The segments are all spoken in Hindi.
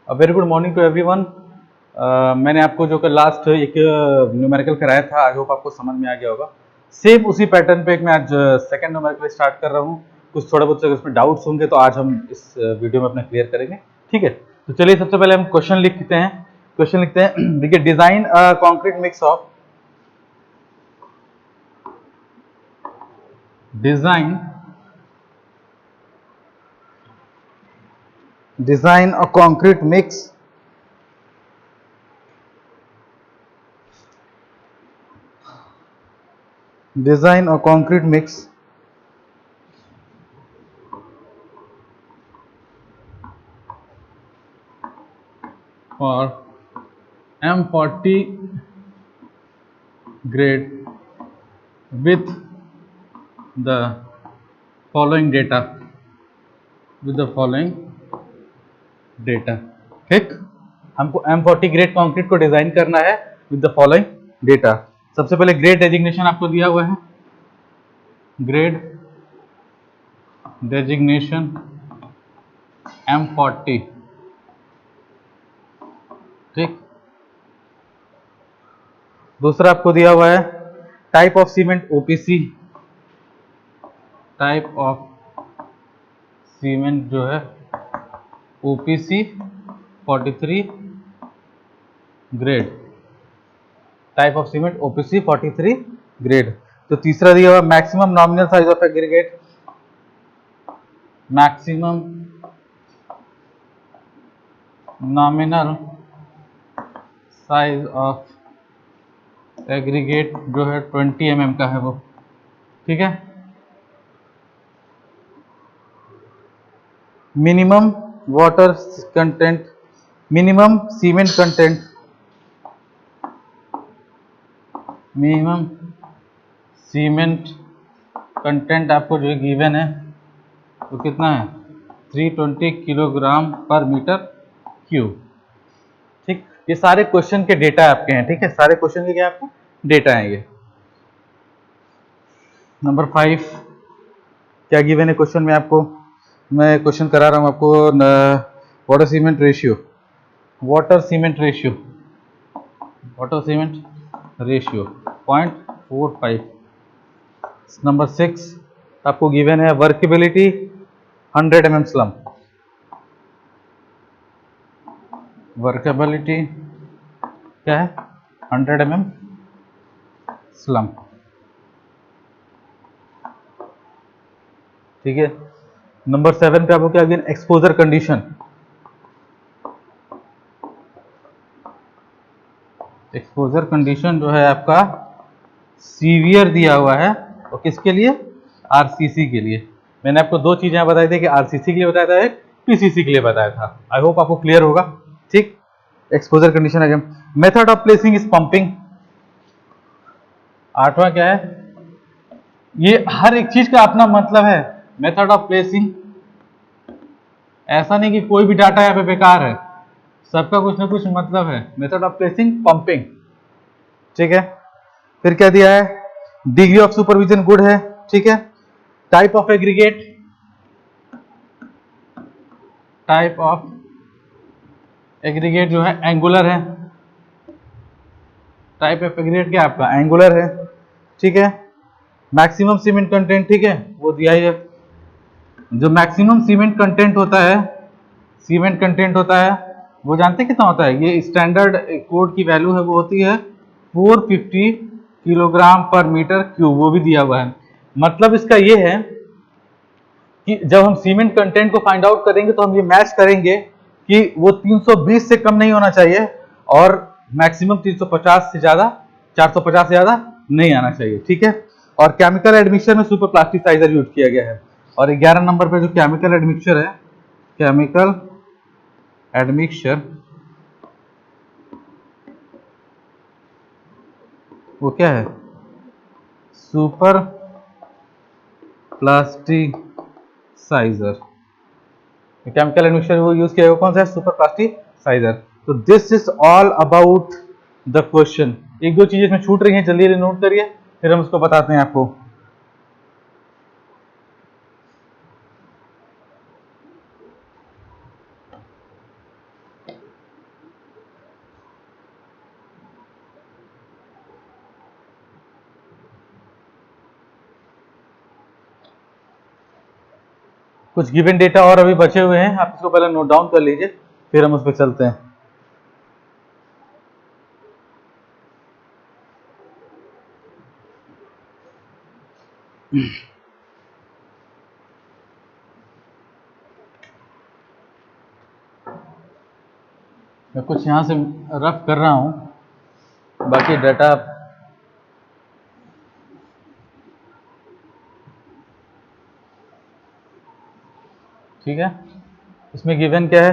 Very good morning to everyone. मैंने आपको जो कि लास्ट एक न्यूमेरिकल कराया था, आई होप आपको समझ में आ गया होगा। सेम उसी पैटर्न पे एक मैं आज सेकंड न्यूमेरिकल स्टार्ट कर रहा हूँ। कुछ थोड़ा बहुत अगर उसमें डाउट्स होंगे तो आज हम इस वीडियो में अपना क्लियर करेंगे, ठीक है। तो चलिए सबसे पहले हम क्वेश्चन लिखते हैं। क्वेश्चन लिखते हैं, देखिए, design a concrete mix of design a concrete mix design a concrete mix for M40 grade with the following data ठीक। हमको M40 ग्रेड कंक्रीट को डिजाइन करना है विद द फॉलोइंग डेटा। सबसे पहले ग्रेड डेजिग्नेशन आपको दिया हुआ है, ग्रेड डेजिग्नेशन M40, ठीक। दूसरा आपको दिया हुआ है type of cement OPC, type of cement जो है OPC 43 grade, type of cement OPC 43 grade. तो तीसरा दिया हुआ maximum nominal size of aggregate, maximum nominal size of aggregate जो है 20 mm का है वो, ठीक है। Minimum water content, minimum cement content, minimum cement content आपको जो गिवन है वो कितना है 320 किलोग्राम पर मीटर क्यूब, ठीक। ये सारे क्वेश्चन के डेटा आपके हैं, ठीक है। सारे क्वेश्चन के क्या आपके डेटा हैं ये। नंबर 5 क्या गिवन है क्वेश्चन में आपको, मैं क्वेश्चन करा रहा हूं आपको। Water cement ratio, water cement ratio, water cement ratio 0.45। Number 6 आपको गिवन है वर्केबिलिटी 100 mm स्लम, वर्केबिलिटी क्या है 100 mm स्लम, ठीक है। नंबर 7 पे आपको क्या given, exposure condition, exposure condition जो है आपका सीवियर दिया हुआ है, और किसके लिए, आरसीसी के लिए। मैंने आपको दो चीजें बताई थी कि आरसीसी के लिए बताया था, एक पीसीसी के लिए बताया था। आई होप आपको क्लियर होगा, ठीक। एक्सपोजर कंडीशन है। Method of placing is pumping, आठवां क्या है, ये हर एक चीज का अपना मतलब है। मेथड ऑफ प्लेसिंग, ऐसा नहीं कि कोई भी डाटा यहाँ पे बेकार है, सबका कुछ ना कुछ मतलब है। मेथड ऑफ प्लेसिंग पंपिंग, ठीक है। फिर क्या दिया है, डिग्री ऑफ सुपरविजन गुड है, ठीक है। Type of aggregate, type of aggregate जो है एंगुलर है, टाइप ऑफ एग्रीगेट क्या आपका एंगुलर है, ठीक है। मैक्सिमम सीमेंट कंटेंट, ठीक है, वो दिया ही है। जो मैक्सिमम सीमेंट कंटेंट होता है, सीमेंट कंटेंट होता है वो जानते कितना होता है, ये स्टैंडर्ड कोड की वैल्यू है, वो होती है 450 किलोग्राम पर मीटर क्यूब, वो भी दिया हुआ है। मतलब इसका ये है कि जब हम सीमेंट कंटेंट को फाइंड आउट करेंगे तो हम ये मैच करेंगे कि वो 320 से कम नहीं होना चाहिए और मैक्सिमम 350 से ज्यादा, 450 से ज्यादा नहीं आना चाहिए, ठीक है। और केमिकल एडमिक्सचर में सुपर प्लास्टिसाइजर यूज किया गया है। और 11 नंबर पे जो केमिकल एडमिक्सचर है, केमिकल एडमिक्सचर वो क्या है, सुपर प्लास्टिसाइजर। केमिकल एडमिक्सचर वो यूज किया हुआ कौन सा है, सुपर प्लास्टिसाइजर। तो this is all about the question. एक दो चीजें इसमें छूट रही हैं, जल्दी जल्दी नोट करिए, फिर हम उसको बताते हैं आपको। कुछ गिवन डेटा और अभी बचे हुए हैं, आप इसको पहले नोट डाउन कर लीजिए, फिर हम उस पर चलते हैं। मैं कुछ यहाँ से रफ कर रहा हूँ, बाकी डाटा ठीक है। इसमें गिवन क्या है,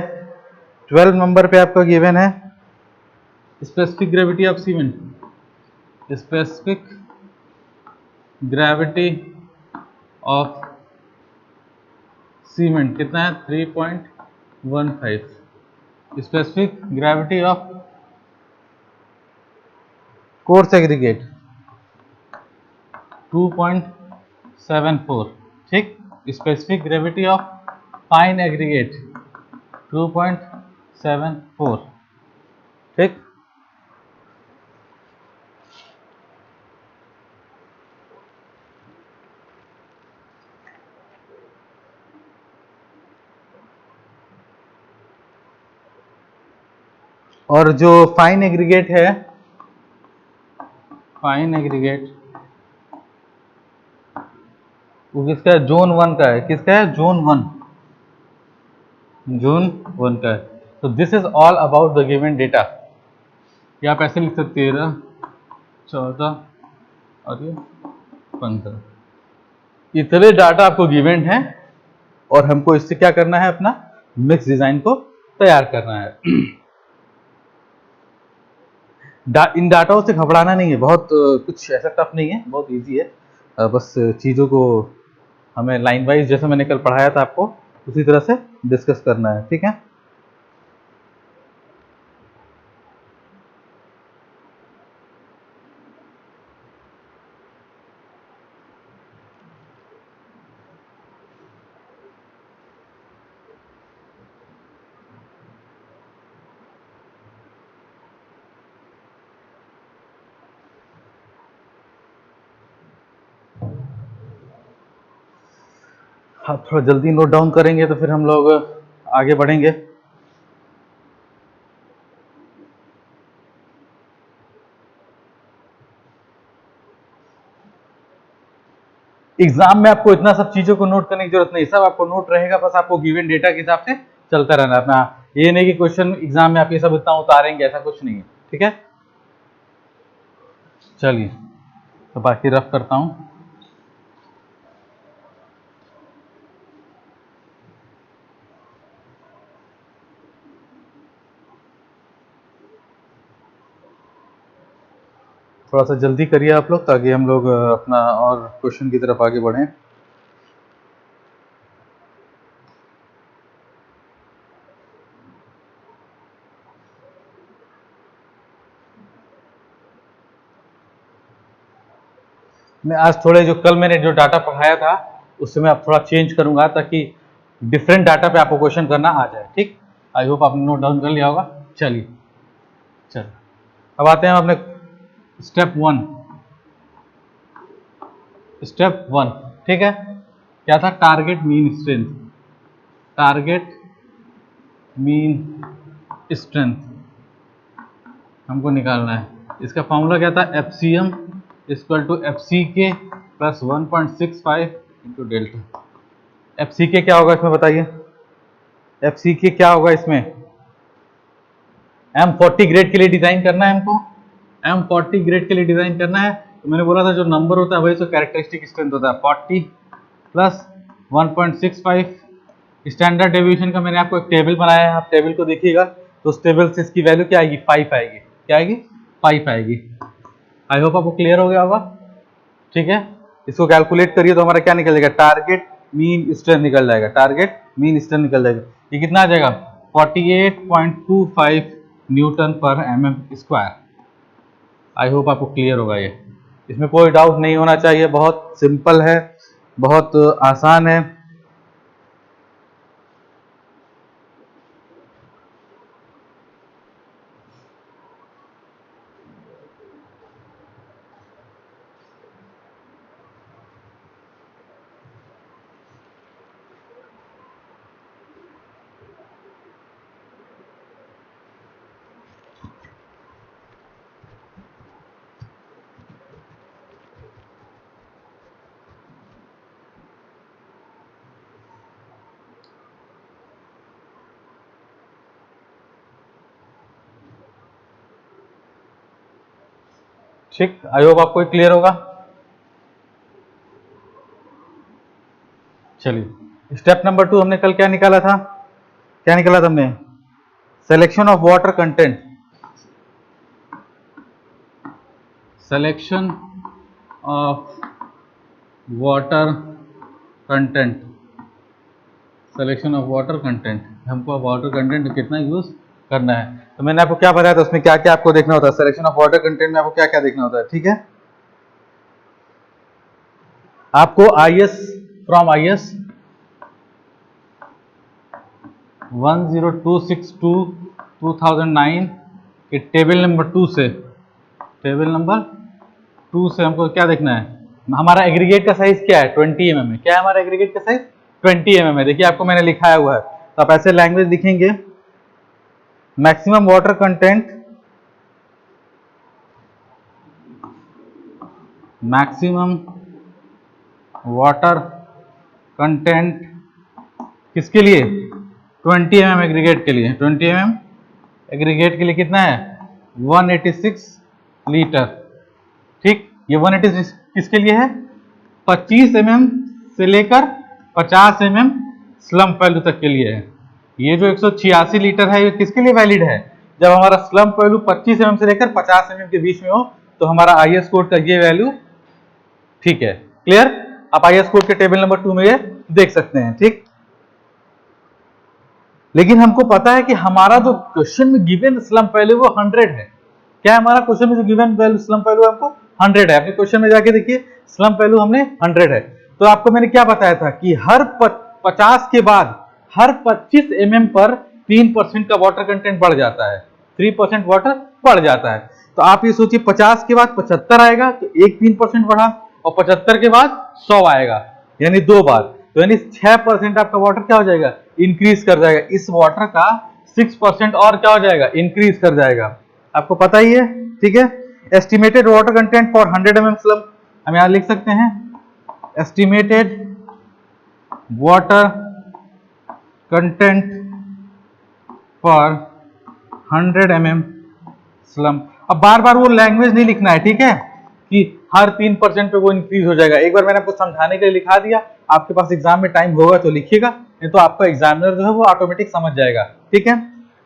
12 नंबर पे आपका गिवन है specific gravity of cement. Specific gravity of cement कितना है, 3.15। Specific gravity of coarse aggregate 2.74, ठीक। Specific gravity of fine aggregate 2.74, ठीक। और जो फाइन एग्रीगेट है, फाइन एग्रीगेट वो किसका है, जोन 1 का है। किसका है, जोन 1, जोन 1 का है। तो this is all about the given data. ये आप ऐसे लिख सकते हैं 13, 14 और ये 15। इतने डाटा आपको गिवन है और हमको इससे क्या करना है, अपना मिक्स डिजाइन को तैयार करना है। इन डाटाओं से घबराना नहीं है, बहुत कुछ ऐसा टफ नहीं है, बहुत इजी है। बस चीज़ों को हमें लाइन वाइज, जैसे मैंने कल पढ़ाया था आपको, उसी तरह से डिस्कस करना है, ठीक है। आप थोड़ा जल्दी नोट डाउन करेंगे तो फिर हम लोग आगे बढ़ेंगे। एग्जाम में आपको इतना सब चीजों को नोट करने की जरूरत नहीं, सब आपको नोट रहेगा, बस आपको गिवन डेटा के हिसाब से चलता रहना है अपना। ये नहीं कि क्वेश्चन एग्जाम में आप ये सब इतना उतारेंगे, ऐसा कुछ नहीं है, ठीक है। चलिए तो बाकी रफ करता हूँ। थोड़ा सा जल्दी करिए आप लोग, ताकि हम लोग अपना और क्वेश्चन की तरफ आगे बढ़ें। मैं आज थोड़े जो कल मैंने जो डाटा पढ़ाया था उससे मैं अब थोड़ा चेंज करूंगा, ताकि डिफरेंट डाटा पे आपको क्वेश्चन करना आ जाए, ठीक। आई होप आपने नोट डाउन कर लिया होगा। चलिए चलिए अब आते हैं अपने स्टेप 1। स्टेप 1, ठीक है। क्या था, target mean strength. Target mean strength हमको निकालना है। इसका फॉर्मूला क्या था, F C M equal to F C K plus 1.65 into delta. F C K क्या होगा इसमें बताइए, एफ सी के क्या होगा इसमें। M40 ग्रेड के लिए डिजाइन करना है हमको, M40 ग्रेड के लिए डिजाइन करना है। तो मैंने बोला था जो नंबर होता है वही तो कैरेक्टरिस्टिक स्ट्रेंथ होता है, 40 प्लस 1.65। स्टैंडर्ड डेविएशन का मैंने आपको एक टेबल बनाया है, आप टेबल को देखिएगा तो उस टेबल से इसकी वैल्यू क्या आएगी, 5 आएगी। क्या आएगी, 5 आएगी। आई होप आपको क्लियर हो गया होगा, ठीक है। इसको कैलकुलेट करिए तो हमारा क्या निकल जाएगा, टारगेट मीन स्ट्रेंथ निकल जाएगा, टारगेट मीन स्ट्रेंथ निकल जाएगा। ये कितना आ जाएगा, 48.25 न्यूटन पर एम स्क्वायर। आई होप आपको क्लियर होगा ये, इसमें कोई डाउट नहीं होना चाहिए, बहुत सिंपल है, बहुत आसान है। ठीक, आई होप आपको क्लियर होगा। चलिए स्टेप नंबर 2 हमने कल क्या निकाला था, क्या निकाला था हमने, selection of water content, selection of water content, selection of water content, हमको वाटर कंटेंट कितना यूज करना है। तो मैंने आपको क्या बताया था उसमें क्या क्या आपको देखना होता है, सिलेक्शन ऑफ वाटर कंटेंट में आपको क्या क्या देखना होता है, ठीक है। आपको IS फ्रॉम IS 10262/2009 के टेबल नंबर 2 से, टेबल नंबर 2 से हमको क्या देखना है, हमारा एग्रीगेट का साइज क्या है 20 mm है। क्या है हमारा एग्रीगेट का साइज 20 mm है। देखिए आपको मैंने लिखाया हुआ है, तो आप ऐसे लैंग्वेज लिखेंगे, maximum water content, maximum water content किसके लिए, 20 mm एग्रीगेट के लिए, 20 mm एग्रीगेट के लिए कितना है 186 लीटर। ठीक, ये 186 किसके लिए है, 25 mm से लेकर 50 mm स्लम्प वैल्यू तक के लिए है। ये जो 186 लीटर है ये किसके लिए वैलिड है, जब हमारा स्लम्प वैल्यू 25 mm से लेकर 50 mm के बीच में हो, तो हमारा IS कोड का ये वैल्यू ठीक है। क्लियर, आप IS कोड के टेबल नंबर 2 में ये देख सकते हैं। ठीक, लेकिन हमको पता है कि हमारा जो क्वेश्चन में गिवन स्लम्प वैल्यू वो 100 है। क्या है हमारा क्वेश्चन में जो गिवन वैल्यू स्लम्प वैल्यू हमको 100 है। अपने क्वेश्चन में जाके देखिए स्लम्प वैल्यू हमने 100 है। तो आपको मैंने क्या बताया था कि हर 50 के बाद हर 25 mm पर 3% का वाटर कंटेंट बढ़ जाता है, 3% वाटर बढ़ जाता है। तो आप ये सोचिए 50 के बाद 75 आएगा तो एक 3% बढ़ा, और 75 के बाद 100 आएगा, यानी 2 बार, तो यानी 6% आपका वाटर क्या हो जाएगा, इंक्रीज कर जाएगा। इस वाटर का 6% और क्या हो जाएगा, इंक्रीज कर जाएगा। आपको पता ही है। ठीक है, estimated water content for 100 mm slump, हम यहां लिख सकते हैं estimated water content for 100 mm slump. अब बार बार वो लैंग्वेज नहीं लिखना है, ठीक है, कि हर 3% पे वो इंक्रीज हो जाएगा। एक बार मैंने आपको समझाने के लिए लिखा दिया, आपके पास एग्जाम में टाइम होगा तो लिखिएगा, नहीं तो आपका एग्जामिनर जो है वो ऑटोमेटिक समझ जाएगा। ठीक है,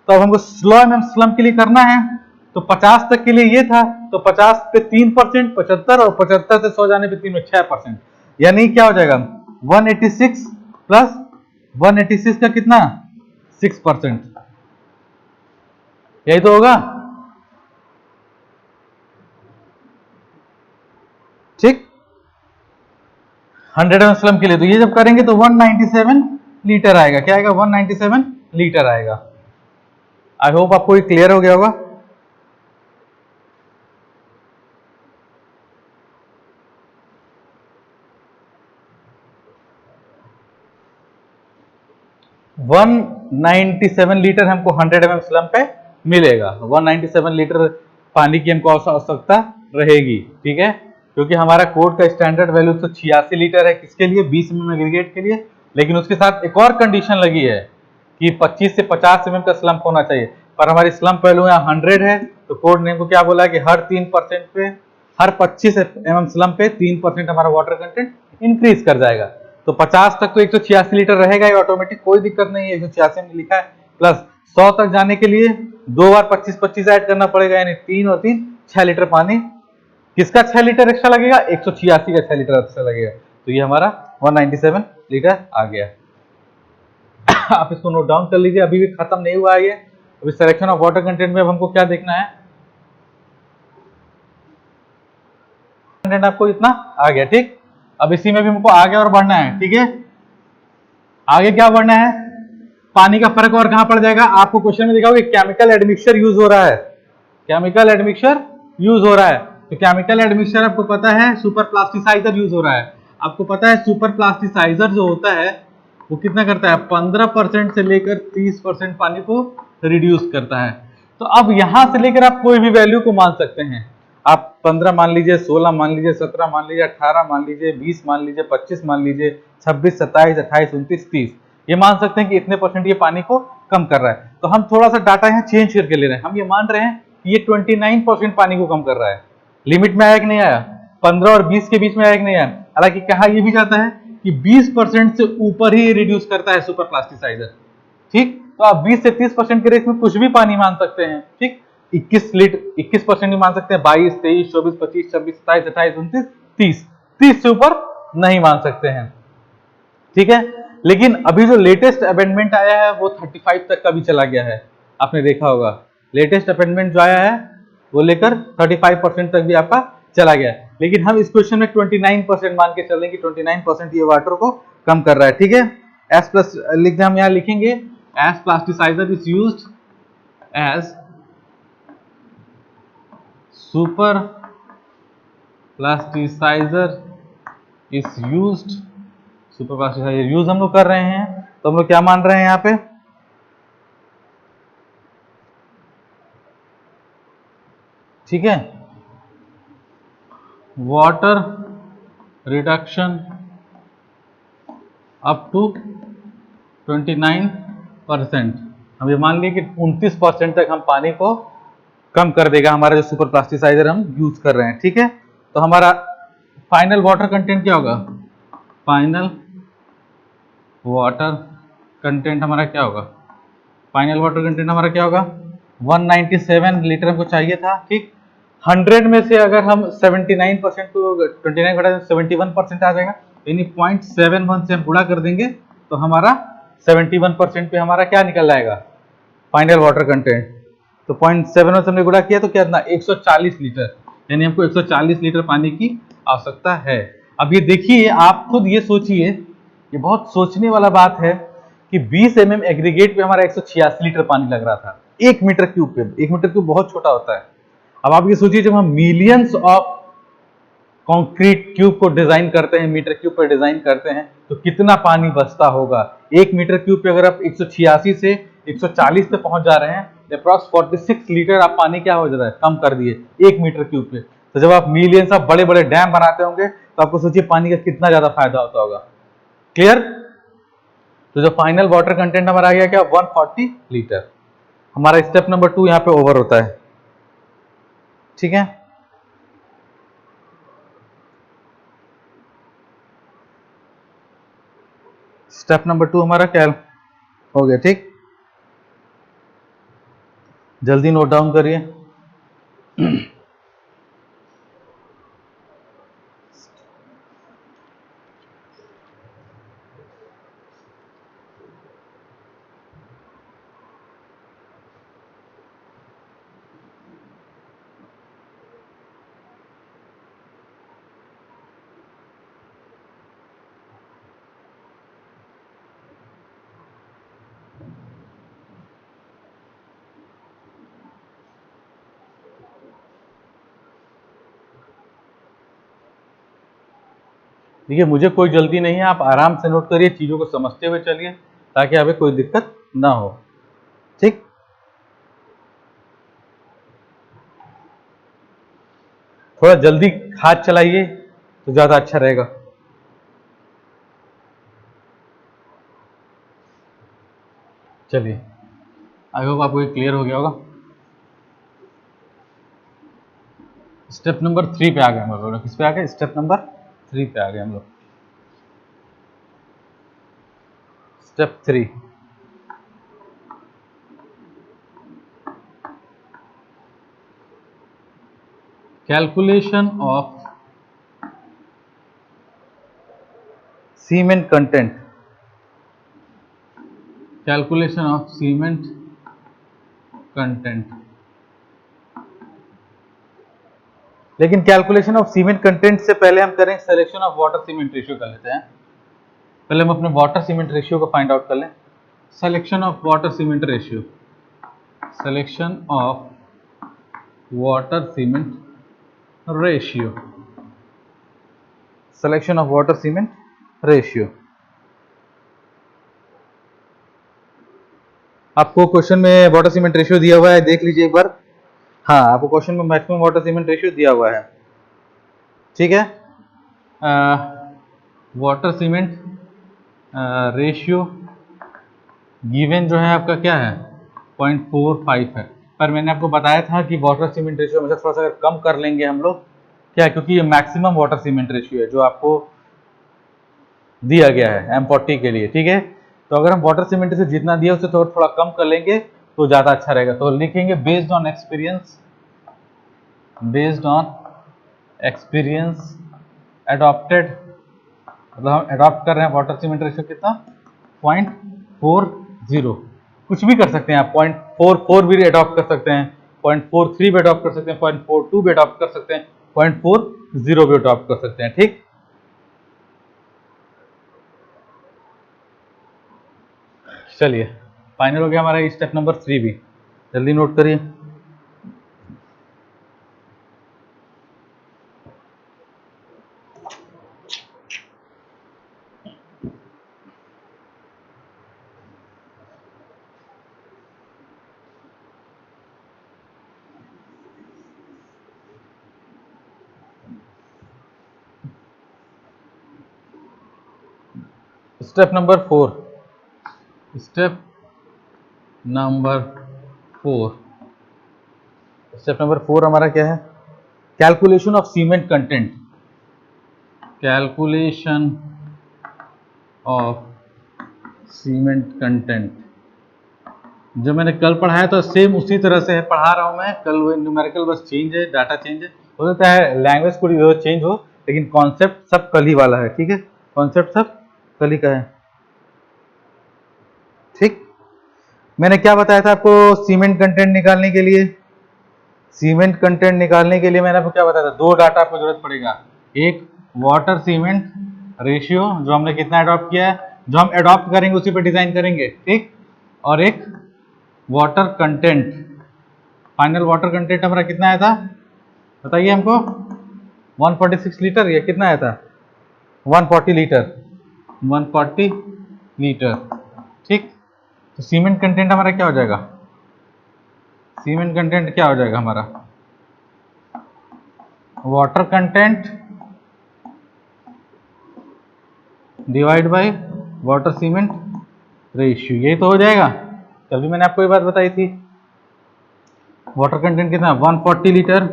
तो अब हमको स्लो mm स्लम्प के लिए करना है, तो 50 तक के लिए ये था, तो 50 पे 3%, 75, और 75 से 100 जाने पे 3 में 6%, यानी क्या हो जाएगा 186 प्लस 186 का कितना 6%, यही तो होगा। ठीक, 100 mm स्लम्प के लिए तो ये जब करेंगे तो 197 लीटर आएगा। क्या आएगा, 197 लीटर आएगा। आई होप आपको ये क्लियर हो गया होगा। वन 197 लीटर हमको 100 mm स्लम्प पे मिलेगा। 197 लीटर पानी की हमको आवश्यकता रहेगी। ठीक है, क्योंकि हमारा कोड का स्टैंडर्ड वैल्यू 186 लीटर है, किसके लिए, 20 mm एग्रीगेट के लिए। लेकिन उसके साथ एक और कंडीशन लगी है कि 25 से 50 mm का स्लम्प होना चाहिए, पर हमारी स्लम्प वैल्यू यहाँ 100 है, तो कोड ने हमको क्या बोला है कि हर 3% पे, हर 25 mm स्लम्प पे 3% हमारा वाटर कंटेंट इंक्रीज कर जाएगा। तो 50 तक तो 186 लीटर रहेगा ही ऑटोमेटिक, कोई दिक्कत नहीं है, 186 में लिखा है। प्लस 100 तक जाने के लिए 2 बार 25-25 ऐड करना पड़ेगा, यानी 3 और 3 6 लीटर पानी। किसका 6 लीटर एक्स्ट्रा लगेगा, 186 का 6 लीटर एक्स्ट्रा लगेगा। तो ये हमारा 197 लीटर आ गया। आप इसको नोट डाउन कर लीजिए, अभी भी खत्म नहीं हुआ है ये। अभी सिलेक्शन ऑफ वाटर कंटेंट में अब हमको क्या देखना है, कंटेंट आपको इतना आ गया। ठीक, अब इसी में भी हमको आगे और बढ़ना है। ठीक है, आगे क्या बढ़ना है, पानी का फर्क और कहां पड़ जाएगा। आपको क्वेश्चन में दिखा होगा केमिकल एडमिक्सचर यूज हो रहा है, केमिकल एडमिक्सचर यूज हो रहा है। तो केमिकल एडमिक्सचर आपको पता है सुपर प्लास्टिसाइजर यूज हो रहा है। आपको पता है सुपर प्लास्टिसाइजर जो होता है वो कितना करता है, 15% से लेकर 30% पानी को रिड्यूस करता है। तो अब यहां से लेकर आप कोई भी वैल्यू को मान सकते हैं। आप 15 मान लीजिए, 16 मान लीजिए, 17 मान लीजिए, 18 मान लीजिए, 20 मान लीजिए, 25 मान लीजिए, 26, 27, 28, 29, 30, ये मान सकते हैं कि इतने परसेंट ये पानी को कम कर रहा है। तो हम थोड़ा सा डाटा यहाँ चेंज करके ले रहे हैं, हम ये मान रहे हैं कि ये 29% पानी को कम कर रहा है। लिमिट में आया कि नहीं आया, 15 और 20 के बीच में आया कि नहीं आया। हालांकि कहा यह भी जाता है कि 20% से ऊपर ही रिड्यूस करता है सुपर प्लास्टिसाइजर। ठीक, तो आप 20 से 30% के रेट में कुछ भी पानी मान सकते हैं। ठीक, 21% भी मान सकते हैं, 22, 23, 24, 25, 26, 27, 28, 29, 30, 30 से ऊपर नहीं मान सकते हैं। ठीक है, लेकिन अभी जो लेटेस्ट अमेंडमेंट आया है वो 35 तक का भी चला गया है। आपने देखा होगा लेटेस्ट अमेंडमेंट जो आया है वो लेकर 35% तक भी आपका चला गया है। लेकिन हम इस क्वेश्चन में 29% मान के चलें कि 29% ये वाटर को कम कर रहा है। ठीक है, एस प्लस लिख दें, हम यहाँ लिखेंगे as plasticizer is used as super plasticizer is used, super plasticizer use हम लोग कर रहे हैं, तो हम लोग क्या मान रहे हैं यहाँ पे, ठीक है, वाटर रिडक्शन अप टू 29%। हम ये मान लिए कि 29% तक हम पानी को कम कर देगा हमारा जो सुपर प्लास्टिसाइजर हम यूज कर रहे हैं। ठीक है, तो हमारा फाइनल वाटर कंटेंट क्या होगा, फाइनल वाटर कंटेंट हमारा क्या होगा, फाइनल वाटर कंटेंट हमारा क्या होगा, 197 लीटर हमको चाहिए था। ठीक, 100 में से अगर हम 79% को 29 घटा 71% आ जाएगा, यानी 0.71 से हम गुणा कर देंगे तो हमारा 71% पे हमारा क्या निकल आएगा, फाइनल वाटर कंटेंट। तो 0.71 से हमने गुणा किया तो क्या था, 140 लीटर, यानी हमको 140 लीटर पानी की आवश्यकता है। अब ये देखिए, आप खुद ये सोचिए, ये बहुत सोचने वाला बात है कि 20 mm एग्रीगेट पे हमारा 186 लीटर पानी लग रहा था 1 मीटर क्यूब पे। 1 मीटर क्यूब बहुत छोटा होता है। अब आप ये सोचिए, जब हम मिलियंस ऑफ कंक्रीट क्यूब को डिजाइन करते हैं, मीटर क्यूब पर डिजाइन करते हैं, तो कितना पानी बचता होगा। 1 मीटर क्यूब पे अगर आप 186 से 140 पे पहुंच जा रहे हैं, अप्रॉक्स 46 लीटर आप पानी क्या हो जा रहा है, कम कर दिए 1 मीटर क्यूब पे। तो जब आप मिलियंस ऑफ बड़े बड़े डैम बनाते होंगे तो आपको सोचिए पानी का कितना ज्यादा फायदा होता होगा। क्लियर। तो जो फाइनल वाटर कंटेंट हमारा आ गया क्या, 140 लीटर। हमारा स्टेप नंबर 2 यहाँ पे ओवर होता है। ठीक है, स्टेप नंबर 2 हमारा क्या हो गया। ठीक, जल्दी नोट डाउन करिए। देखिए, मुझे कोई जल्दी नहीं है, आप आराम से नोट करिए, चीजों को समझते हुए चलिए ताकि हमें कोई दिक्कत ना हो। ठीक, थोड़ा जल्दी हाथ चलाइए तो ज्यादा अच्छा रहेगा। चलिए, आई होप आपको ये क्लियर हो गया होगा। स्टेप नंबर 3 पे आ गए हम लोग। किस पे आ गए, स्टेप नंबर 3 पे आ गए हम लोग। Step 3, calculation of cement content, calculation of cement content. लेकिन कैलकुलेशन ऑफ सीमेंट कंटेंट से पहले हम करें selection of water cement ratio कर लेते हैं। पहले हम अपने वाटर सीमेंट रेशियो को फाइंड आउट कर लें। Selection of water cement ratio, selection of water cement ratio, selection of water cement ratio. आपको क्वेश्चन में वाटर सीमेंट रेशियो दिया हुआ है, देख लीजिए एक बार। हाँ, आपको क्वेश्चन में मैक्सिमम वाटर सीमेंट रेशियो दिया हुआ है। ठीक है, वाटर सीमेंट रेशियो गिवन जो है आपका क्या है, 0.45 है। पर मैंने आपको बताया था कि वाटर सीमेंट रेशियो हमेशा थोड़ा सा अगर कम कर लेंगे हम लोग क्या, क्योंकि ये मैक्सिमम वाटर सीमेंट रेशियो है जो आपको दिया गया है M40 के लिए, ठीक है। तो अगर हम वाटर सीमेंट से जितना दिया उससे थोड़ा थोड़ा कम कर लेंगे तो ज़्यादा अच्छा रहेगा। तो लिखेंगे based on experience, based on experience adopted, मतलब हम एडॉप्ट कर रहे हैं वाटर सीमेंट रेशियो कितना, 0.40। कुछ भी कर सकते हैं आप, 0.44 भी एडॉप्ट कर सकते हैं, 0.43 भी एडॉप्ट कर सकते हैं, 0.42 भी एडॉप्ट कर सकते हैं, 0.40 भी एडॉप्ट कर सकते हैं, ठीक। चलिए फाइनल हो गया हमारा स्टेप नंबर 3 भी, जल्दी नोट करिए। Step number 4, step number 4, step number 4 हमारा क्या है, calculation of cement content, calculation of cement content. जो मैंने कल पढ़ाया था सेम उसी तरह से है, पढ़ा रहा हूँ मैं कल, वो न्यूमेरिकल बस चेंज है, डाटा चेंज है, हो सकता है लैंग्वेज को चेंज हो, लेकिन कॉन्सेप्ट सब कल ही वाला है, ठीक है, कॉन्सेप्ट सब कल ही का है, ठीक। मैंने क्या बताया था आपको सीमेंट कंटेंट निकालने के लिए, सीमेंट कंटेंट निकालने के लिए मैंने आपको क्या बताया था, दो डाटा आपको जरूरत पड़ेगा, एक वाटर सीमेंट रेशियो जो हमने कितना अडॉप्ट किया है, जो हम अडॉप्ट करेंगे उसी पे डिजाइन करेंगे, ठीक, और एक water content, final water content हमारा कितना आया था बताइए हमको, 146 लीटर, या कितना आया था 140 लीटर, 140 लीटर, ठीक। तो सीमेंट कंटेंट हमारा क्या हो जाएगा, सीमेंट कंटेंट क्या हो जाएगा हमारा, water content divide by water cement ratio, यही तो हो जाएगा। कल भी मैंने आपको ये बात बताई थी, वाटर कंटेंट कितना 140 लीटर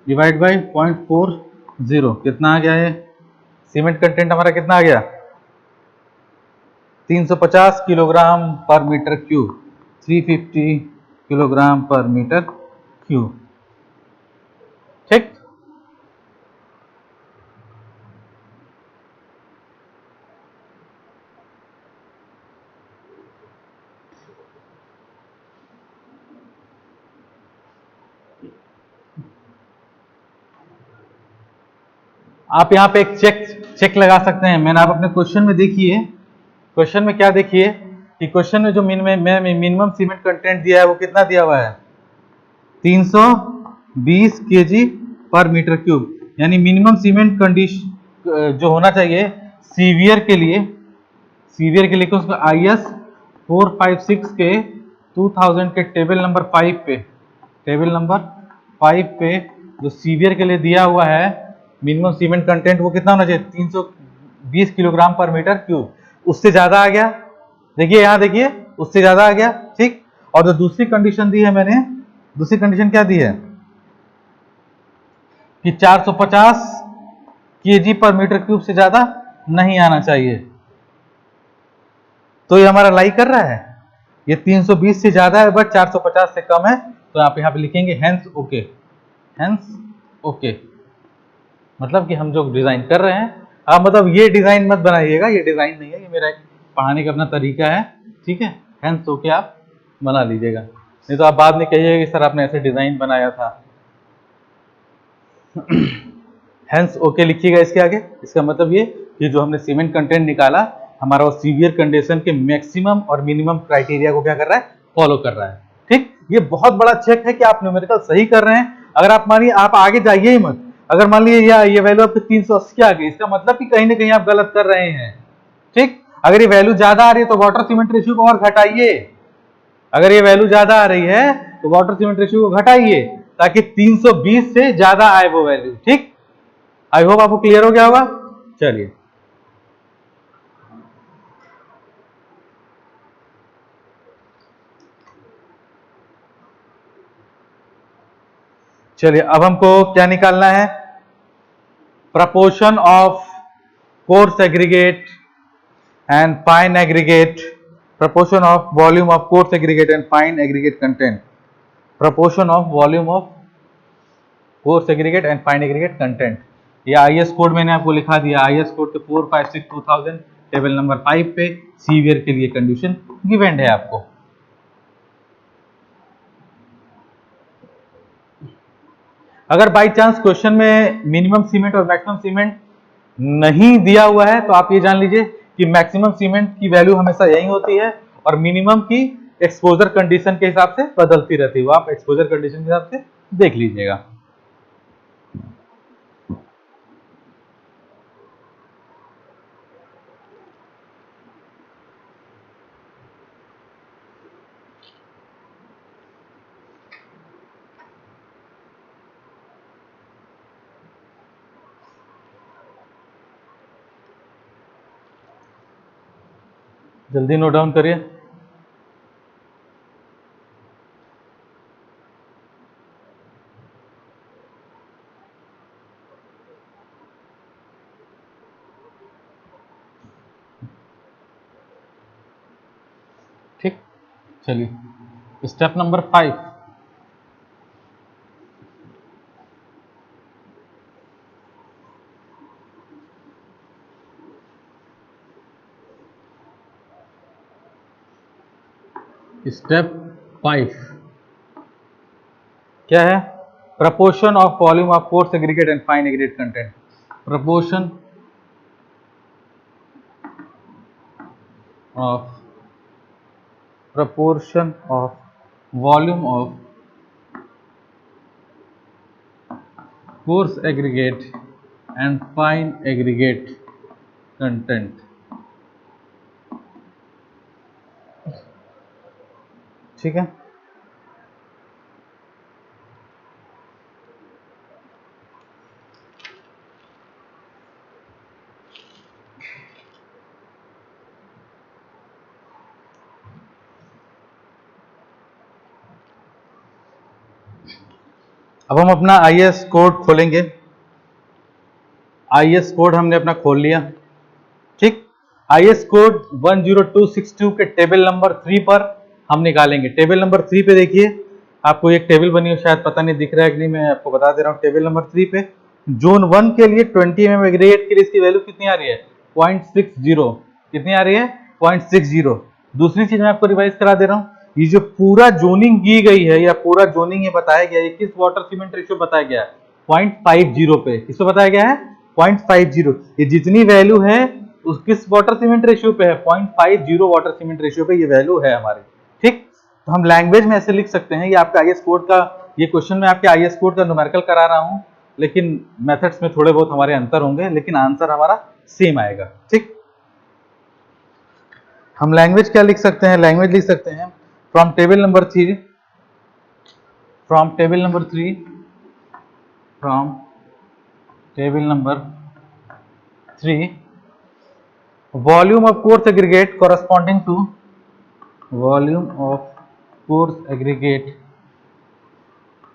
डिवाइड बाय 0.40, कितना आ गया है, सीमेंट कंटेंट हमारा कितना आ गया 350 किलोग्राम पर मीटर क्यूब, 350 किलोग्राम पर मीटर क्यूब, ठीक। आप यहाँ पे एक चेक चेक लगा सकते हैं, मैंने आप अपने क्वेश्चन में देखिए, क्वेश्चन में क्या देखिए कि क्वेश्चन में जो मिनिमम सीमेंट कंटेंट दिया है वो कितना दिया हुआ है 320 केजी पर मीटर क्यूब, यानी मिनिमम सीमेंट कंडीशन जो होना चाहिए सीवियर के लिए, सीवियर के लिए उसका IS 456 के 2000 के टेबल नंबर 5 पे, टेबल नंबर 5 पे जो सीवियर के लिए दिया हुआ है मिनिमम सीमेंट कंटेंट वो कितना होना चाहिए 320 किलोग्राम पर मीटर क्यूब, उससे ज्यादा आ गया, देखिए यहाँ देखिए उससे ज्यादा आ गया, ठीक। और जो दूसरी कंडीशन दी है मैंने, दूसरी कंडीशन क्या दी है कि 450 केजी पर मीटर क्यूब से ज्यादा नहीं आना चाहिए, तो ये हमारा लाई कर रहा है, ये 320 से ज्यादा है बट 450 से कम है, तो आप यहाँ पे लिखेंगे हेंस ओके, हेंस ओके, मतलब कि हम जो डिजाइन कर रहे हैं, आप मतलब ये डिजाइन मत बनाइएगा, ये डिजाइन नहीं है, ये मेरा एक पढ़ाने का अपना तरीका है, ठीक है, हेंस ओके आप बना लीजिएगा, नहीं तो आप बाद में कहिएगा कि सर आपने ऐसे डिजाइन बनाया था। हेंस ओके लिखिएगा इसके आगे, इसका मतलब ये जो हमने सीमेंट कंटेंट निकाला हमारा वो सीवियर कंडीशन के मैक्सिमम और मिनिमम क्राइटेरिया को क्या कर रहा है फॉलो कर रहा है, ठीक। ये बहुत बड़ा चेक है कि आप न्यूमेरिकल सही कर रहे हैं। अगर आप मानिए आप आगे जाइए ही मत, अगर मान लीजिए ये वैल्यू आपके 380 आ गई, इसका मतलब कि कहीं ना कहीं आप गलत कर रहे हैं, ठीक। अगर ये वैल्यू ज्यादा आ रही है तो वाटर सीमेंट रेशियो को और घटाइए, अगर ये वैल्यू ज्यादा आ रही है तो वाटर सीमेंट रेशियो को घटाइए ताकि 320 से ज्यादा आए वो वैल्यू, ठीक। आई होप आपको क्लियर हो गया होगा। चलिए चलिए अब हमको क्या निकालना है, proportion of coarse aggregate and fine aggregate, proportion of volume of coarse aggregate and fine aggregate content, proportion of volume of coarse aggregate and fine aggregate content. ये IS कोड मैंने आपको लिखा दिया, IS कोड के 456/2000 टेबल नंबर 5 पे सीवियर के लिए कंडीशन गिवन है आपको। अगर बाई चांस क्वेश्चन में मिनिमम सीमेंट और मैक्सिमम सीमेंट नहीं दिया हुआ है तो आप ये जान लीजिए कि मैक्सिमम सीमेंट की वैल्यू हमेशा यही होती है और मिनिमम की एक्सपोजर कंडीशन के हिसाब से बदलती रहती है। वो आप एक्सपोजर कंडीशन के हिसाब से देख लीजिएगा। जल्दी नोट डाउन करिए। ठीक, चलिए स्टेप नंबर 5। स्टेप 5 क्या है? Proportion of volume of coarse aggregate and fine aggregate content. Proportion of volume of coarse aggregate and fine aggregate content. ठीक है, अब हम अपना IS कोड खोलेंगे। IS कोड हमने अपना खोल लिया। ठीक, IS कोड 10262 के टेबल नंबर 3 पर हम निकालेंगे। टेबल नंबर 3 पे देखिए, आपको एक टेबल बनी हो, शायद पता नहीं दिख रहा है कि नहीं, मैं आपको बता दे रहा हूँ। टेबल नंबर 3 पे जोन 1 के लिए 20 mm एग्रीगेट के लिए इसकी वैल्यू कितनी आ रही है? 0.60। कितनी आ रही है? 0.60। दूसरी चीज मैं आपको रिवाइज करा दे रहा हूँ, ये जो पूरा जोनिंग की गई है या पूरा जोनिंग ये बताया गया है, किस वाटर सीमेंट रेशियो बताया गया है? 0.50 पे। किसको बताया गया है? 0.50। ये जितनी वैल्यू है उस किस वाटर सीमेंट रेशियो पे है? 0.50 वाटर सीमेंट रेशियो पे ये वैल्यू है हमारी। ठीक, तो हम लैंग्वेज में ऐसे लिख सकते हैं। ये आपका IS कोड का, ये क्वेश्चन में आपके IS कोड का न्यूमेरिकल करा रहा हूं, लेकिन मेथड्स में थोड़े बहुत हमारे अंतर होंगे, लेकिन आंसर हमारा सेम आएगा। ठीक, हम लैंग्वेज क्या लिख सकते हैं? लैंग्वेज लिख सकते हैं from table number 3, from table number 3, from table number 3, volume of coarse aggregate corresponding to volume of coarse aggregate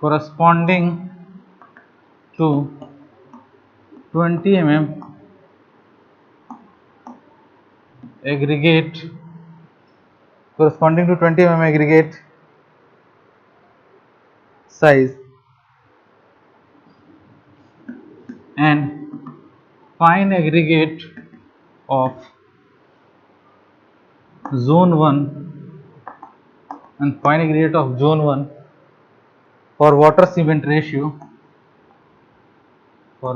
corresponding to 20 mm aggregate, corresponding to 20 mm aggregate size and fine aggregate of zone 1 and fine aggregate of zone 1 for water cement ratio, for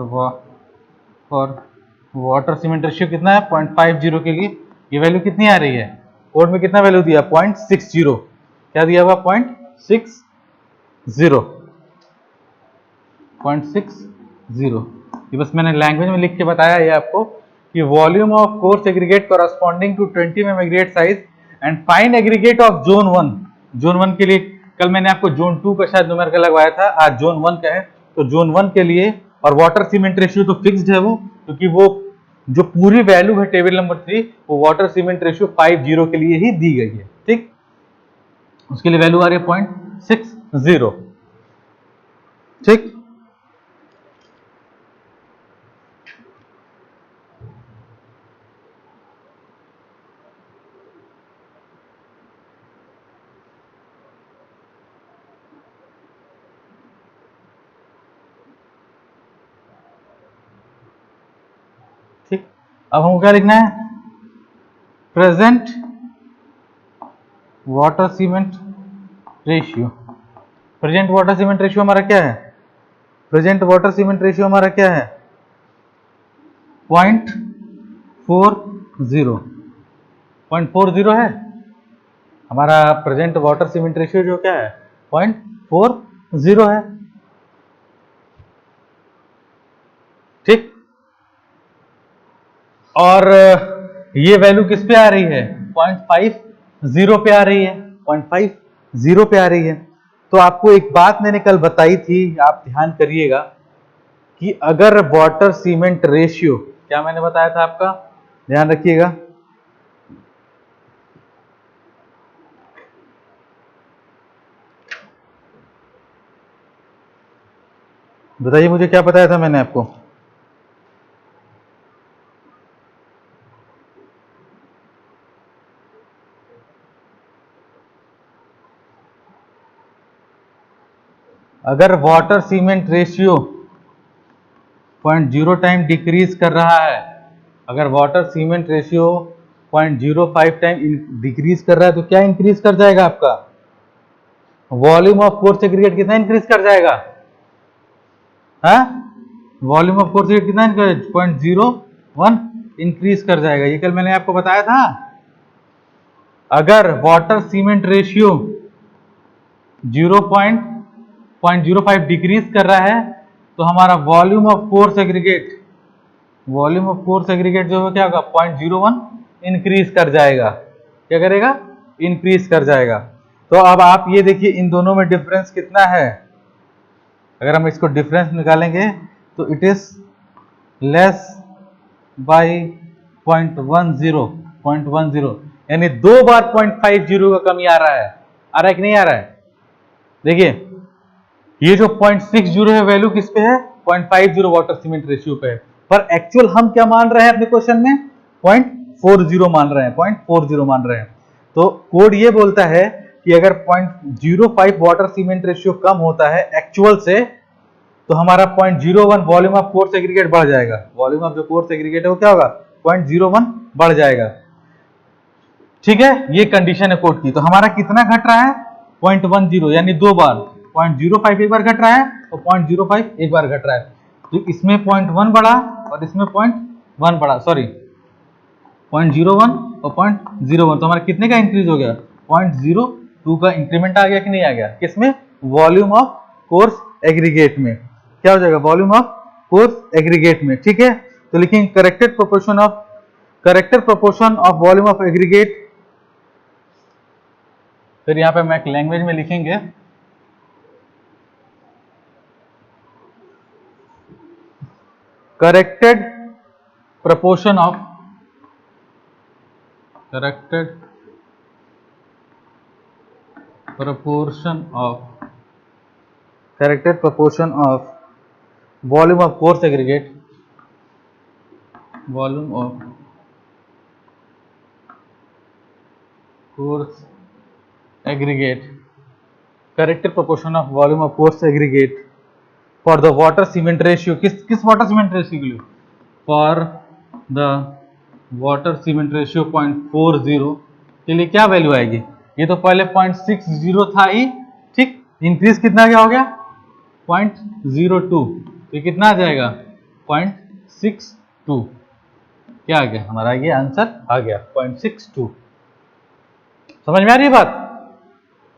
water cement ratio कितना है? 0.50 के लिए ये वैल्यू कितनी आ रही है? कोड में कितना वैल्यू दिया? 0.60। क्या दिया हुआ? 0.60। 0.60। ये बस मैंने लैंग्वेज में लिख के बताया है आपको कि volume of coarse aggregate corresponding to 20 mm aggregate size and fine aggregate of zone 1। Zone 1 के लिए कल मैंने आपको जोन 2 का शायद न्यूमेरिकल लगवाया था, आज जोन 1 का है। तो जोन 1 के लिए और वाटर सीमेंट रेशियो तो फिक्स्ड है वो, क्योंकि वो जो पूरी वैल्यू है टेबल नंबर 3 वो वाटर सीमेंट रेशियो 50 के लिए ही दी गई है। ठीक, उसके लिए वैल्यू आ रही है 0.60। ठीक, ठीक, अब हमको क्या लिखना है, present water cement ratio. Present water cement ratio हमारा क्या है, प्रेजेंट वाटर सीमेंट रेशियो हमारा क्या है, 0.40, 0.40 है हमारा प्रेजेंट वाटर सीमेंट रेशियो, जो क्या है 0.40 है। ठीक, और ये वैल्यू किस पे आ रही है, 0.50 पे आ रही है, 0.50 पे आ रही है। तो आपको एक बात मैंने कल बताई थी, आप ध्यान करिएगा, कि अगर वाटर सीमेंट रेशियो, क्या मैंने बताया था आपका, ध्यान रखिएगा, बताइए मुझे क्या बताया था मैंने आपको, अगर water cement ratio 0.0 time decrease कर रहा है, अगर water cement ratio 0.05 time decrease कर रहा है, तो क्या इंक्रीज कर जाएगा आपका, वॉल्यूम ऑफ कोर्स एग्रीगेट कितना इंक्रीज कर जाएगा, हाँ, वॉल्यूम ऑफ कोर्स एग्रीगेट कितना, 0.01 इंक्रीज कर जाएगा। ये कल मैंने आपको बताया था। अगर वाटर सीमेंट रेशियो 0.05 डिक्रीज कर रहा है, तो हमारा volume of coarse aggregate, volume of coarse aggregate जो है क्या होगा, 0.01 इंक्रीज कर जाएगा। क्या करेगा, इंक्रीज कर जाएगा। तो अब आप ये देखिए इन दोनों में डिफरेंस कितना है, अगर हम इसको डिफरेंस निकालेंगे तो इट इज लेस बाई 0.10, यानी 2 बार 0.50 का कमी आ रहा है कि नहीं आ रहा है। देखिए ये जो 0.60 है वैल्यू किस पे है, 0.50 वाटर सीमेंट रेशियो पे है, पर एक्चुअल हम क्या मान रहे हैं अपने क्वेश्चन में, 0.40 मान रहे हैं, 0.40 मान रहे हैं। तो कोड ये बोलता है कि अगर 0.05 वाटर सीमेंट रेशियो कम होता है एक्चुअल से, तो हमारा 0.01 वॉल्यूम ऑफ कोर्स एग्रीगेट बढ़ जाएगा, वॉल्यूम ऑफ जो कोर्स एग्रीगेट है वो क्या होगा, 0.01 बढ़ जाएगा। ठीक है, ये कंडीशन है कोड की। तो हमारा कितना घट रहा है, 0.10, यानी 2 बार, 0.05 एक बार घट रहा है और 0.05 एक बार घट रहा है। तो इसमें 0.1 बढ़ा और इसमें 0.1 बढ़ा, सॉरी 0.01 और 0.01, तो हमारा कितने का इंक्रीज हो गया, 0.02 का इंक्रीमेंट आ गया कि नहीं आ गया, किसमें, वॉल्यूम ऑफ कोर्स एग्रीगेट में। क्या हो जाएगा, वॉल्यूम ऑफ कोर्स एग्रीगेट में। ठीक है, तो लिखेंगे corrected proportion of volume of aggregate. फिर यहां पे मैं एक लैंग्वेज में लिखेंगे, corrected proportion of corrected proportion of volume of coarse aggregate, volume of coarse aggregate, corrected proportion of volume of coarse aggregate for the water cement ratio, किस water cement ratio के लिए, for the water cement ratio 0.40 के लिए क्या वैल्यू आएगी, ये तो पहले 0.60 था ही, ठीक, इंक्रीज कितना क्या हो गया, 0.02, तो कितना आ जाएगा, 0.62, क्या आ गया हमारा, ये आंसर आ गया 0.62। समझ में आ रही है बात,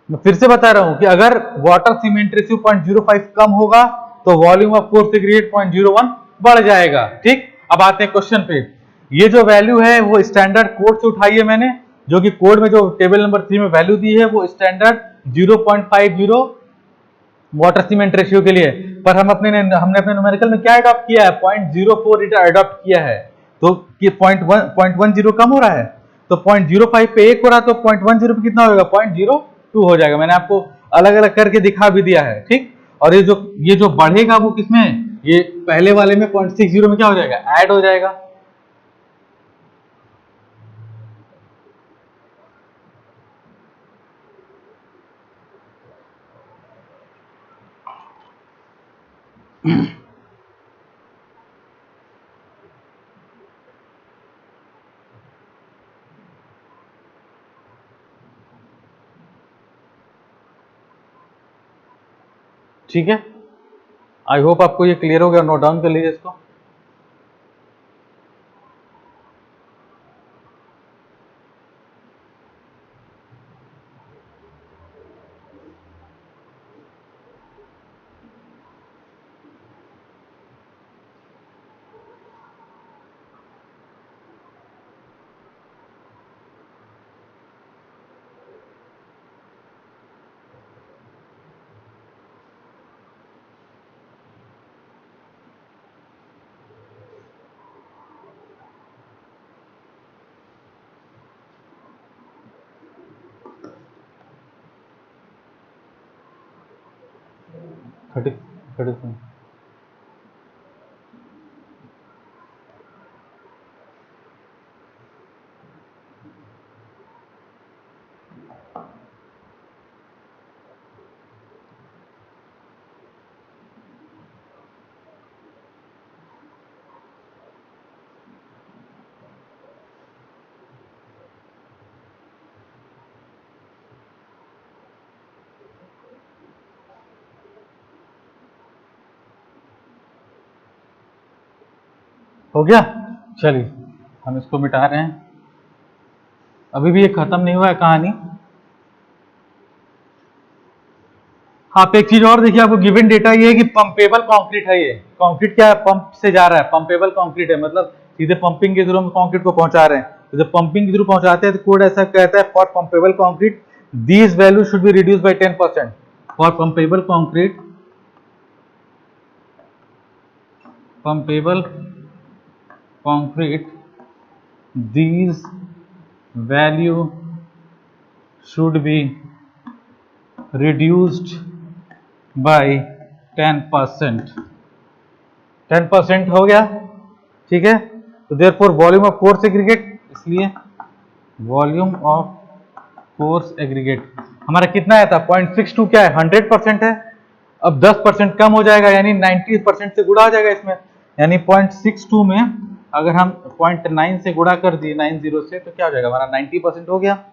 मैं फिर से बता रहा हूं कि अगर वाटर सीमेंट रेशियो 0.05 कम होगा तो वॉल्यूम ऑफ कोर्स एग्रीगेट 0.01 बढ़ जाएगा। ठीक, अब आते हैं क्वेश्चन पे। ये जो वैल्यू है वो स्टैंडर्ड कोड से उठाई है मैंने, जो कि कोड में जो टेबल नंबर 3 में वैल्यू दी है वो स्टैंडर्ड 0.50 वाटर सीमेंट रेशियो के लिए, पर हमने अपने न्यूमेरिकल में क्या अडॉप्ट किया है, 0.04 अडॉप्ट किया है। तो कि 0.10 कम हो रहा है, तो 0.05 पे 1 हो रहा है, तो 0.10 पे कितना होगा, 0.02 हो जाएगा। मैंने आपको अलग अलग करके दिखा भी दिया है। ठीक, और ये जो बढ़ेगा वो किसमें, ये पहले वाले में 0.60 में क्या हो जाएगा, ऐड हो जाएगा। ठीक है, आई होप आपको ये क्लियर हो गया। नोट डाउन कर लीजिए इसको। थर्टी 30 हो गया। चलिए हम इसको मिटा रहे हैं। अभी भी ये खत्म नहीं हुआ है कहानी। आप एक चीज और देखिए, आपको गिवन डेटा ये है कि पंपेबल कंक्रीट है। ये कंक्रीट क्या है, पंप से जा रहा है, पंपेबल कंक्रीट है, मतलब सीधे पंपिंग के थ्रू हम कंक्रीट को पहुंचा रहे हैं। तो जब पंपिंग के थ्रू पहुंचाते हैं तो कोड ऐसा कहता है, for pumpable concrete these value should be reduce by 10%। For pumpable concrete, pumpable concrete these value should be reduced by 10%। 10% हो गया, ठीक है। तो therefore volume of coarse aggregate, इसलिए वॉल्यूम ऑफ कोर्स एग्रीगेट हमारा कितना आया था 0.62, क्या है 100% है। अब 10% कम हो जाएगा, यानी 90% से गुणा हो जाएगा इसमें, यानी 0.62 में अगर हम 0.9 से गुणा कर दिए 90 से, तो क्या हो जाएगा हमारा 90% हो गया।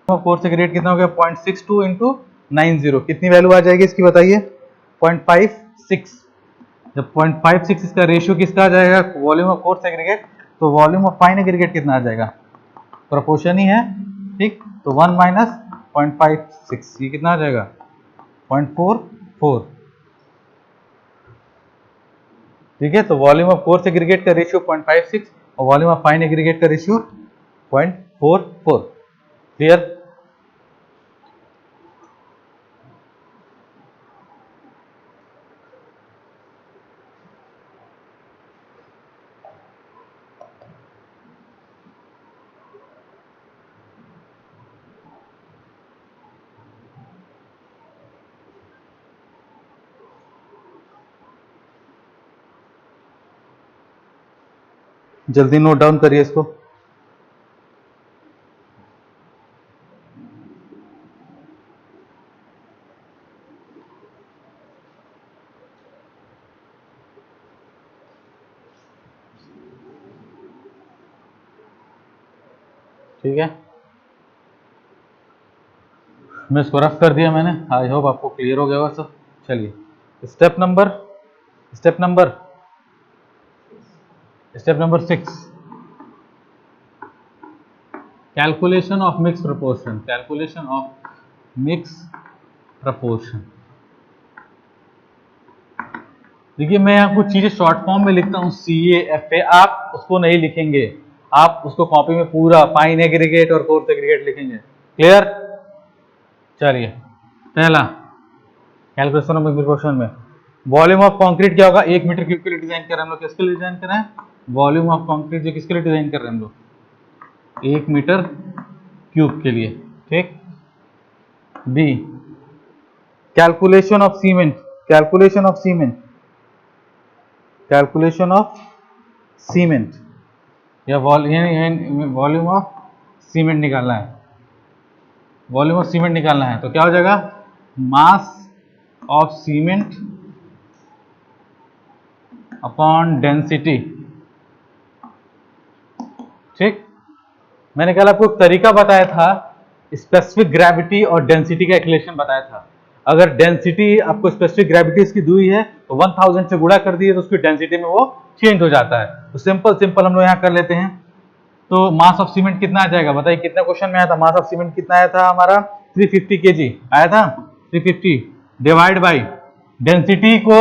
कोर्स का रेट कितना हो गया 0.62 इंटू 90, कितनी वैल्यू आ जाएगी इसकी बताइए 0.56। जब 0.56 इसका रेशियो किसका आ जाएगा वॉल्यूम ऑफ कोर्स एग्रीगेट, तो वॉल्यूम ऑफ फाइन एग्रीगेट कितना आ जाएगा, प्रोपोर्शन ही है, ठीक। तो 1 माइनस 0.56, ये कितना आ जाएगा 0.44, ठीक है। तो वॉल्यूम ऑफ कोर्स एग्रीगेट का रेशियो 0.56 और वॉल्यूम ऑफ फाइन एग्रीगेट का रेशियो 0.44। क्लियर। जल्दी नोट डाउन करिए इसको। ठीक है, मैं इसको रफ कर दिया मैंने, आई होप आपको क्लियर हो गया होगा सब। चलिए step number step number step number 6, calculation of mix proportion. Calculation of mix proportion. देखिए मैं यहाँ कुछ चीजें शॉर्ट फॉर्म में लिखता हूँ, CAFA, आप उसको नहीं लिखेंगे, आप उसको कॉपी में पूरा फाइन एग्रीगेट और कोर्स एग्रीगेट लिखेंगे। क्लियर? चलिए पहला कैलकुलेशन ऑफ क्वेश्चन में वॉल्यूम ऑफ कंक्रीट क्या होगा, 1 मीटर क्यूब के लिए डिजाइन कर रहे हैं हम लोग, किसके लिए डिजाइन कर रहे हैं, वॉल्यूम ऑफ कंक्रीट जो किसके लिए डिजाइन कर रहे हैं हम लोग, 1 मीटर क्यूब के लिए। ठीक। B calculation of cement, calculation of cement, calculation of cement या वॉल्यूम ऑफ सीमेंट निकालना है, वॉल्यूम ऑफ सीमेंट निकालना है तो क्या हो जाएगा, mass of cement upon density. ठीक। मैंने कल आपको एक तरीका बताया था, स्पेसिफिक ग्रेविटी और डेंसिटी का इक्वेशन बताया था। अगर डेंसिटी आपको स्पेसिफिक ग्रेविटी इसकी दी हुई है तो 1000 से गुणा कर दिए तो उसकी डेंसिटी में वो चेंज हो जाता है। तो सिंपल सिंपल हम लोग यहाँ कर लेते हैं। तो मास ऑफ सीमेंट कितना आ जाएगा बताइए, कितना क्वेश्चन में आया था, मास ऑफ सीमेंट कितना आया था हमारा, 350 kg आया था, 350 डिवाइड बाई डेंसिटी को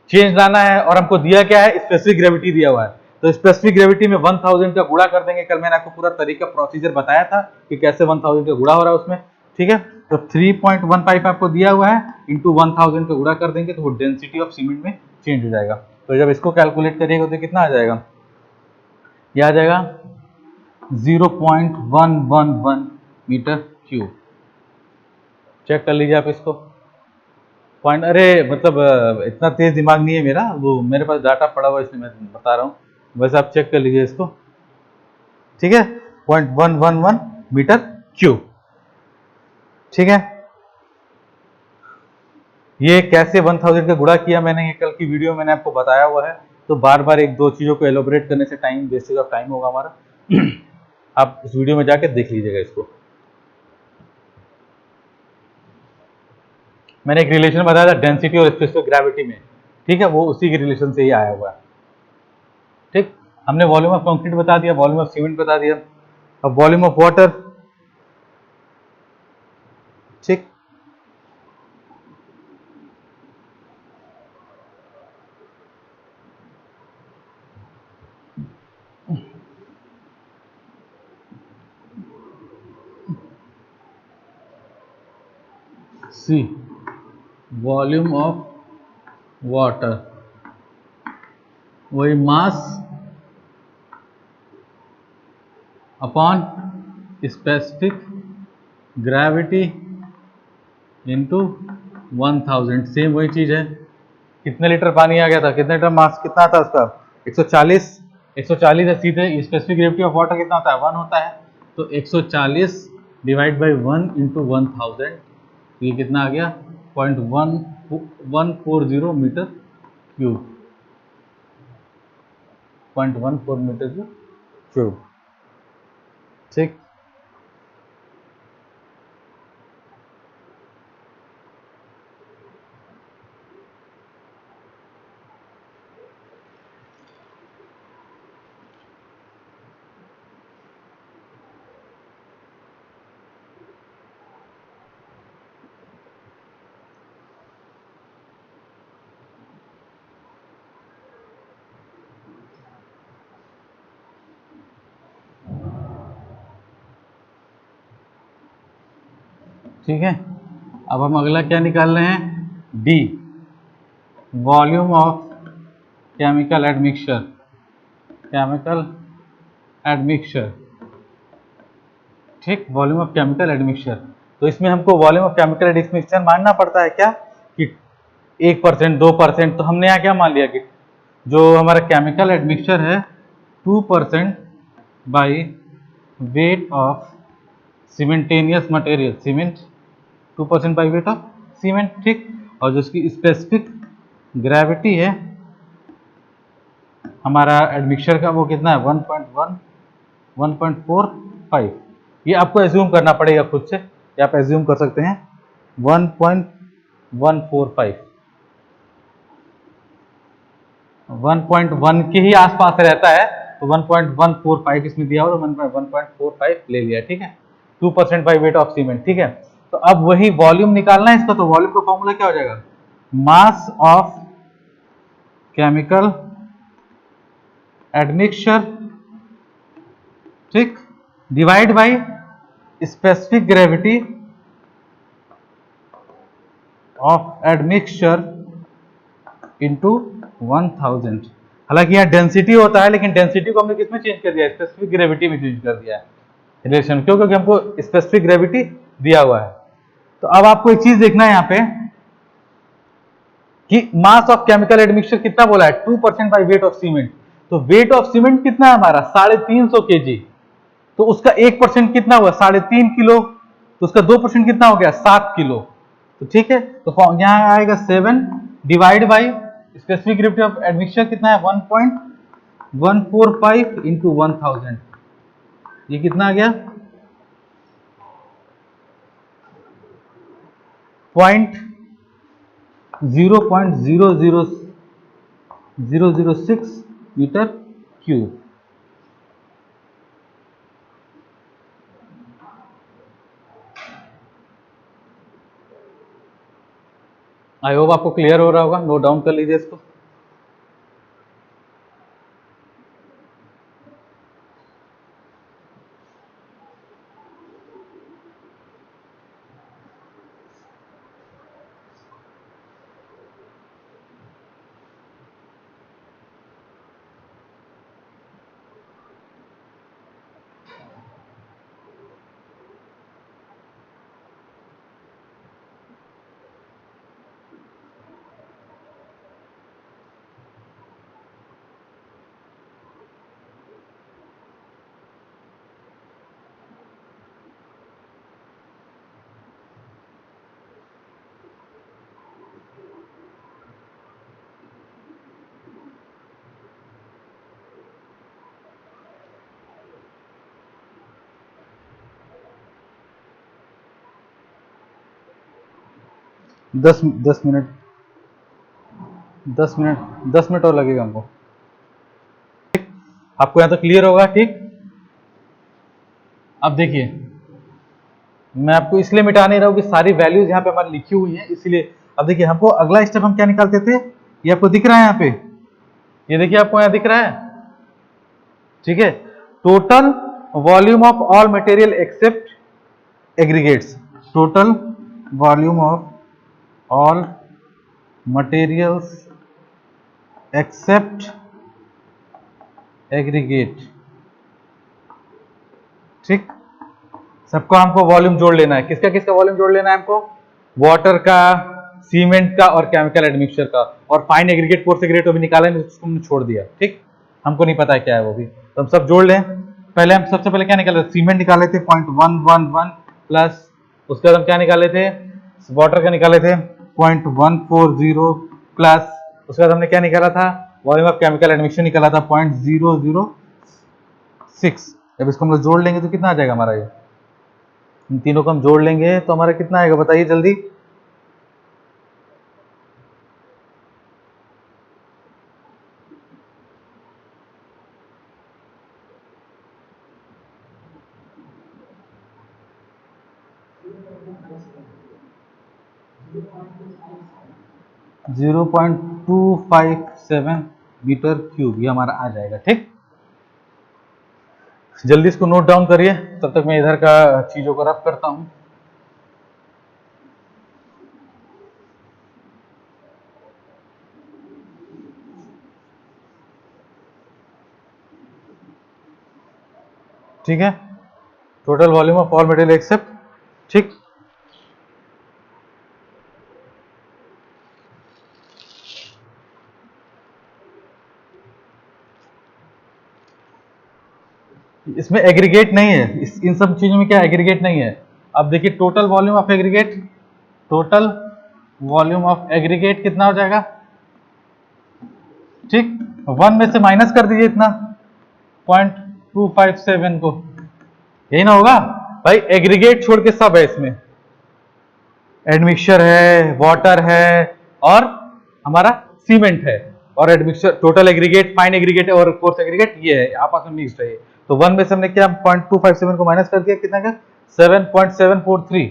चेंज लाना है और हमको दिया क्या है, स्पेसिफिक ग्रेविटी दिया हुआ है। तो स्पेसिफिक ग्रेविटी में 1000 का गुणा कर देंगे। कल मैंने आपको पूरा तरीका प्रोसीजर बताया था कि कैसे 1000 का गुणा हो रहा है उसमें। ठीक है। तो 3.15 आपको दिया हुआ है, इंटू 1000 का गुणा कर देंगे तो वो डेंसिटी ऑफ सीमेंट में चेंज हो जाएगा। तो जब इसको कैलकुलेट करिएगा तो कितना आ जाएगा, यह आ जाएगा 0.111 मीटर क्यूब। चेक कर लीजिए आप इसको पॉइंट। अरे मतलब इतना तेज दिमाग नहीं है मेरा, वो मेरे पास डाटा पड़ा हुआ इसलिए मैं बता रहा हूँ, वैसे आप चेक कर लीजिए इसको। ठीक है, 0.111 मीटर क्यूब। ठीक है, ये कैसे 1000 का गुणा किया मैंने, ये कल की वीडियो मैंने आपको बताया हुआ है। तो बार बार एक दो चीजों को एलोबरेट करने से टाइम वेस्टेज ऑफ टाइम होगा हमारा। आप उस वीडियो में जाके देख लीजिएगा इसको। मैंने एक रिलेशन बताया था डेंसिटी और स्पेसिफिक ग्रेविटी में। ठीक है, वो उसी के रिलेशन से ही आया हुआ है। ठीक, हमने वॉल्यूम ऑफ कंक्रीट बता दिया, वॉल्यूम ऑफ सीमेंट बता दिया, अब वॉल्यूम ऑफ वाटर। ठीक, सी वॉल्यूम ऑफ वाटर वही mass upon specific gravity into 1000, same वही चीज है। कितने लीटर पानी आ गया था, कितने लीटर मास कितना था उसका, 140। 140 है सीधे, स्पेसिफिक ग्रेविटी ऑफ वाटर कितना होता है, 1 होता है। तो 140 डिवाइड बाई 1 इंटू 1000, ये कितना आ गया, 0.140 मीटर क्यूब, 0.14 मीटर क्यूब। ठीक, ठीक है। अब हम अगला क्या निकाल रहे हैं, D volume of chemical admixture, chemical admixture. ठीक, वॉल्यूम ऑफ केमिकल एडमिक्सचर। तो इसमें हमको वॉल्यूम ऑफ केमिकल एडमिक्सचर मानना पड़ता है क्या, कि 1% 2%। तो हमने यहाँ क्या मान लिया कि जो हमारा केमिकल एडमिक्सचर है 2% by weight of cementitious material, cement 2% by weight of cement. ठीक, और जो इसकी स्पेसिफिक ग्रेविटी है हमारा एडमिक्सचर का वो कितना है, 1.1 1.45। ये आपको एज्यूम करना पड़ेगा खुद से, या आप एज्यूम कर सकते हैं 1.145, 1.1 के ही आसपास रहता है। तो 1.145 इसमें दिया हो तो 1.145 ले लिया। ठीक है, 2% बाई वेट ऑफ सीमेंट। ठीक है, तो अब वही वॉल्यूम निकालना है इसका। तो वॉल्यूम का फॉर्मूला क्या हो जाएगा, मास ऑफ केमिकल एडमिक्सचर, ठीक, divide by specific gravity of admixture into 1000। हालांकि यहाँ डेंसिटी होता है, लेकिन डेंसिटी को हमने किसमें चेंज कर दिया, स्पेसिफिक ग्रेविटी में चेंज कर दिया है रिलेशन, क्यों, क्योंकि हमको स्पेसिफिक ग्रेविटी दिया हुआ है। तो अब आपको एक चीज देखना है यहाँ पे कि मास ऑफ केमिकल एडमिक्सचर कितना बोला है, 2% बाई वेट ऑफ सीमेंट। तो वेट ऑफ सीमेंट कितना है हमारा 350 kg, तो उसका 1% कितना हुआ 3.5 किलो, तो उसका 2% कितना हो गया 7 किलो। तो ठीक है, तो यहां आएगा 7 divide by specific gravity of admixture कितना है 1.145 इंटू 1000, ये कितना आ गया 0.00006 मीटर क्यूब। आई होप आपको क्लियर हो रहा होगा, नोट डाउन कर लीजिए इसको। दस मिनट 10 मिनट और लगेगा हमको। ठीक, आपको यहां तो क्लियर होगा, ठीक। अब देखिए, मैं आपको इसलिए मिटा नहीं रहा हूं कि सारी वैल्यूज यहाँ पे हमारी लिखी हुई हैं, इसलिए। अब देखिए, हमको अगला स्टेप हम क्या निकालते थे, ये आपको दिख रहा है यहाँ पे, ये देखिए आपको यहाँ दिख रहा है, ठीक है। Total volume of all material except aggregates, total volume of all materials except aggregate, ठीक। सबको हमको वॉल्यूम जोड़ लेना है, किसका किसका वॉल्यूम जोड़ लेना है हमको, वाटर का, सीमेंट का और केमिकल एडमिक्सचर का। और फाइन एग्रीगेट कोर्स एग्रीगेट अभी निकाला नहीं, उसको हमने छोड़ दिया, ठीक। हमको नहीं पता है क्या है वो भी, तो हम सब जोड़ लें। पहले हम सबसे पहले क्या निकाले, सीमेंट निकाले थे 0.111 प्लस, उसके बाद हम क्या निकाले थे, वाटर का निकाले थे 0.140 प्लस, उसके बाद हमने क्या निकाला था, वॉल्यूम ऑफ केमिकल एडमिक्सचर निकाला था 0.006। जब इसको हम लोग जोड़ लेंगे तो कितना आ जाएगा हमारा, ये इन तीनों को हम जोड़ लेंगे तो हमारा कितना आएगा बताइए जल्दी। जीरो 0.257 मीटर क्यूब, ये हमारा आ जाएगा, ठीक। जल्दी इसको नोट डाउन करिए, तब तक मैं इधर का चीजों को रफ करता हूं। ठीक है, total volume of all material except, ठीक। इसमें एग्रीगेट नहीं है, इन सब चीजों में क्या एग्रीगेट नहीं है। अब देखिए, total volume of aggregate, total volume of aggregate कितना हो जाएगा, ठीक। 1 में से माइनस कर दीजिए इतना 0.257 को, यही ना होगा भाई, एग्रीगेट छोड़ के सब है इसमें, एडमिक्सचर है, वाटर है और हमारा सीमेंट है, और admixture, total aggregate, fine aggregate और कोर्स एग्रीगेट ये है, आपस में मिक्स्ड है। तो 1 में से हमने क्या 0.257 को माइनस कर दिया, कितना का 7.743,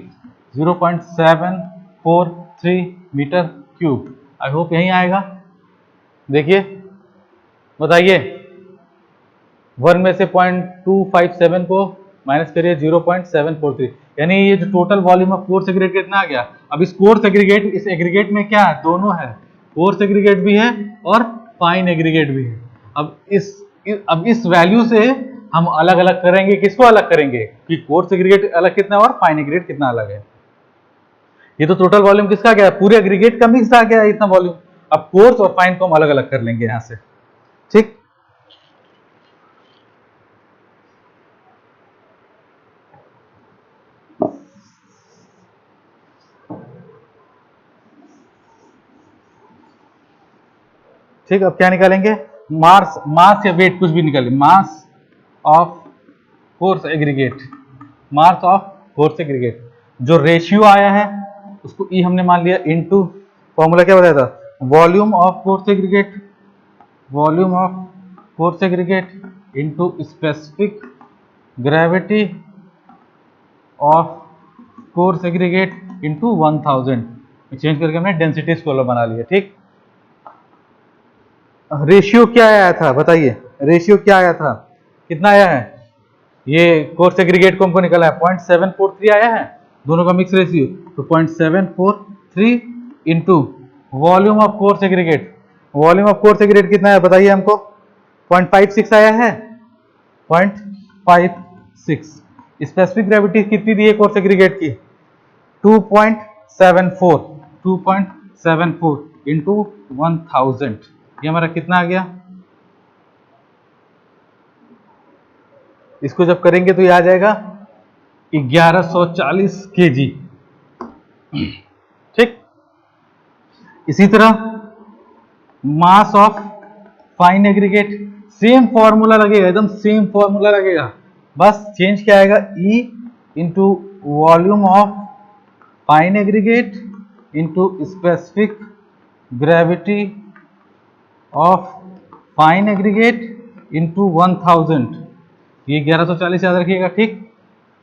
0.743 मीटर क्यूब। आई होप यहीं आएगा। देखिए बताइए, 1 में से 0.257 को माइनस करिए 0.743, यानी ये जो total volume of coarse aggregate कितना आ गया। अब इस कोर्स एग्रीगेट, इस एग्रीगेट में क्या है, दोनों है, कोर्स एग्रीगेट भी है और फाइन एग्रीगेट भी है। अब इस वैल्यू से हम अलग अलग करेंगे, किसको अलग करेंगे कि कोर्स एग्रीगेट अलग कितना और फाइन एग्रीगेट कितना अलग है। ये तो टोटल वॉल्यूम किसका गया, पूरे एग्रीगेट का मिक्स आ गया इतना वॉल्यूम। अब कोर्स और फाइन को हम अलग अलग कर लेंगे यहां से, ठीक। ठीक, अब क्या निकालेंगे, मास, मास या वेट कुछ भी निकालें, mass of coarse aggregate, mass of coarse aggregate. जो रेशियो आया है उसको ई हमने मान लिया, इनटू फॉर्मूला क्या बताया था, volume of coarse aggregate, volume of coarse aggregate into specific gravity of coarse aggregate into 1000। Change करके हमने डेंसिटी स्केलर बना लिया, ठीक। रेशियो क्या आया था बताइए, रेशियो क्या आया था, कितना आया है, ये कोर्स एग्रीगेट को हमको निकला है 0.743 आया है, दोनों का मिक्स रेशियो, तो 0.743 into volume of coarse aggregate, volume of coarse aggregate कितना है बताइए हमको, 0.56 आया है, 0.56। स्पेसिफिक ग्रेविटी कितनी दी है कोर्स एग्रीगेट की, 2.74, 2.74 इंटू 1000, ये हमारा कितना आ गया। इसको जब करेंगे तो ये आ जाएगा 1140 केजी, ठीक। इसी तरह mass of fine aggregate, same formula लगेगा, एकदम सेम फॉर्मूला लगेगा, बस चेंज क्या आएगा, E into volume of fine aggregate into specific gravity of fine aggregate into 1000, ये 1140 याद रखिएगा, ठीक।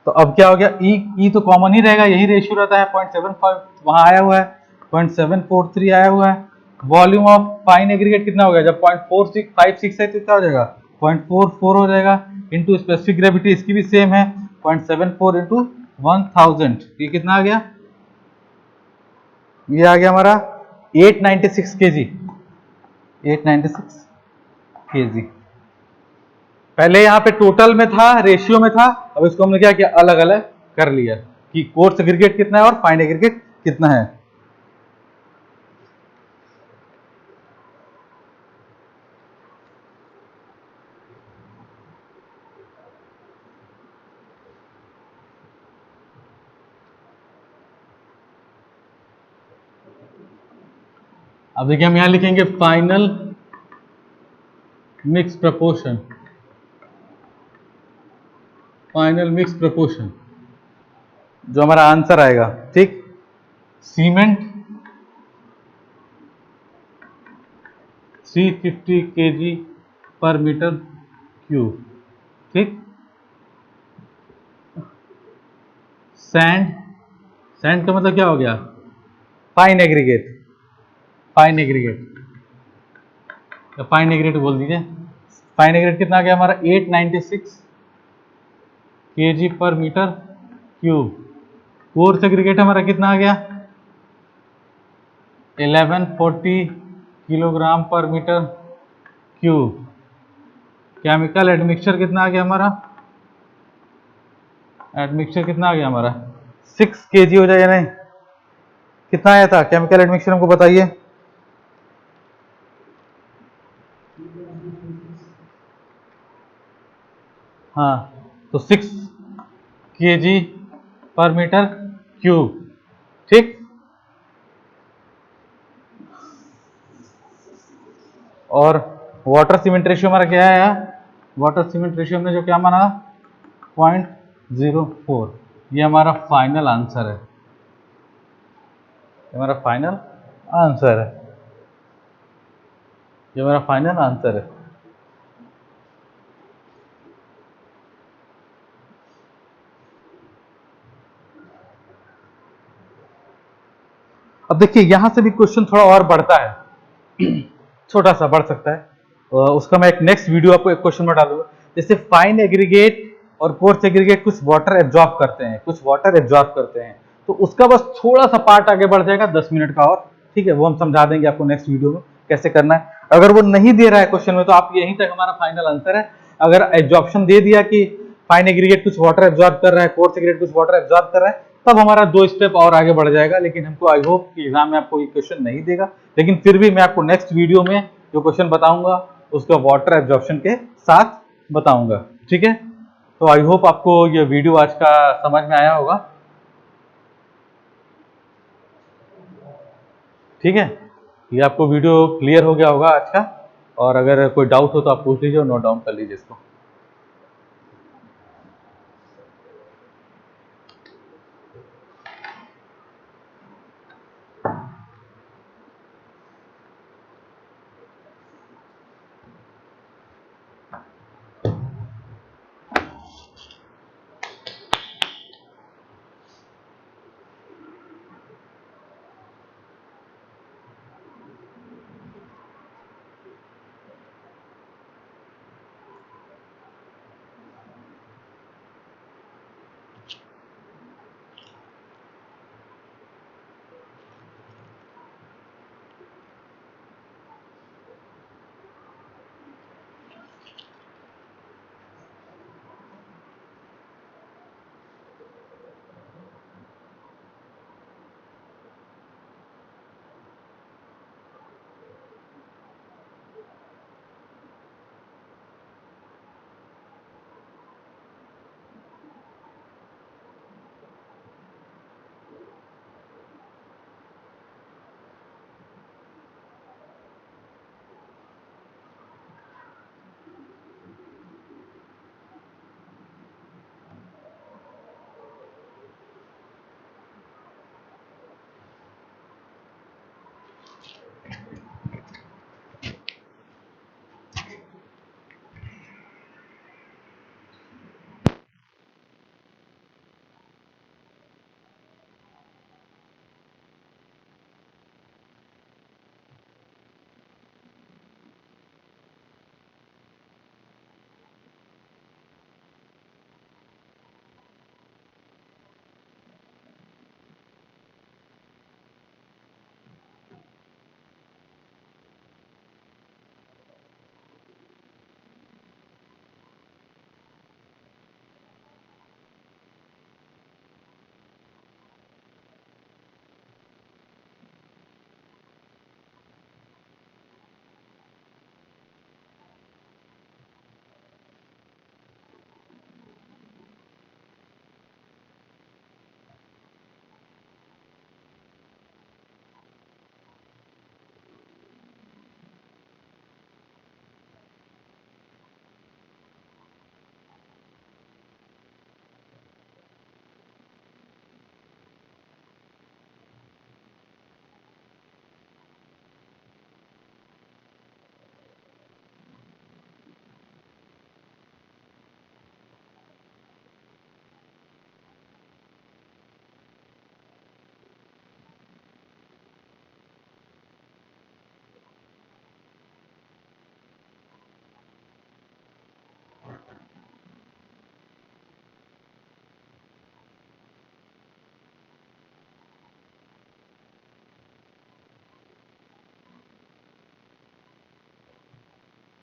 तो अब क्या हो गया, ई तो कॉमन ही रहेगा, यही रेशियो रहता है, 0.75 वहां आया हुआ है, 0.743 आया हुआ है। वॉल्यूम ऑफ फाइन एग्रीगेट कितना हो गया, जब 0.4656 है तो क्या हो जाएगा, 0.44 हो जाएगा, इंटू स्पेसिफिक ग्रेविटी इसकी भी सेम है, 0.74 इंटू 1000, ये कितना आ गया, ये आ गया हमारा 896 केजी, 896 केजी। पहले यहाँ पे टोटल में था, रेशियो में था, अब इसको हमने क्या किया, अलग अलग कर लिया कि कोर्स एग्रीगेट कितना है और फाइन एग्रीगेट कितना है। अब देखिए हम यहां लिखेंगे final mix proportion, final mix proportion जो हमारा आंसर आएगा, ठीक। सीमेंट 350 केजी पर मीटर क्यूब, ठीक। सैंड, सैंड का मतलब क्या हो गया, fine aggregate, fine aggregate, fine aggregate बोल दीजिए। फाइन एग्रीगेट कितना आ गया हमारा, 896 केजी पर मीटर क्यूब। कोर्स एग्रीगेट हमारा कितना आ गया, 1140 किलोग्राम पर मीटर क्यूब। केमिकल एडमिक्सचर कितना आ गया हमारा, एडमिक्सचर कितना आ गया हमारा 6 केजी हो जाएगा, नहीं कितना आया था केमिकल एडमिक्सचर हमको बताइए, हाँ तो 6 केजी पर मीटर क्यूब, ठीक। और वाटर सीमेंट रेशियो हमारा क्या है, वाटर सीमेंट रेशियो हमने जो क्या माना 0.04, ये हमारा फाइनल आंसर है, ये हमारा फाइनल आंसर है, ये हमारा फाइनल आंसर है। अब देखिए यहां से भी क्वेश्चन थोड़ा और बढ़ता है, छोटा सा बढ़ सकता है, उसका मैं एक नेक्स्ट वीडियो आपको एक क्वेश्चन में डालूंगा। जैसे फाइन एग्रीगेट और कोर्स एग्रीगेट कुछ वाटर एब्जॉर्ब करते हैं, कुछ वाटर एब्जॉर्ब करते हैं, तो उसका बस थोड़ा सा पार्ट आगे बढ़ जाएगा 10 मिनट का और, ठीक है, वो हम समझा देंगे आपको नेक्स्ट वीडियो में कैसे करना है। अगर वो नहीं दे रहा है क्वेश्चन में तो आप यहीं तक हमारा फाइनल आंसर है। अगर एब्जॉर्प्शन दे दिया कि फाइन एग्रीगेट कुछ वाटर एब्जॉर्ब कर रहा है, कोर्स एग्रीगेट कुछ वाटर एब्जॉर्ब कर रहा है, तब हमारा 2 स्टेप और आगे बढ़ जाएगा। लेकिन हमको आई होप कि एग्जाम में आपको ये क्वेश्चन नहीं देगा, लेकिन फिर भी मैं आपको नेक्स्ट वीडियो में जो क्वेश्चन बताऊंगा उसका वाटर एब्जॉर्प्शन के साथ बताऊंगा, ठीक है। तो आई होप आपको ये वीडियो आज का समझ में आया होगा, ठीक है। ये आपको वीडियो क्लियर हो गया होगा आज का, और अगर कोई डाउट हो तो आप पूछ लीजिए और नोट डाउन कर लीजिए इसको।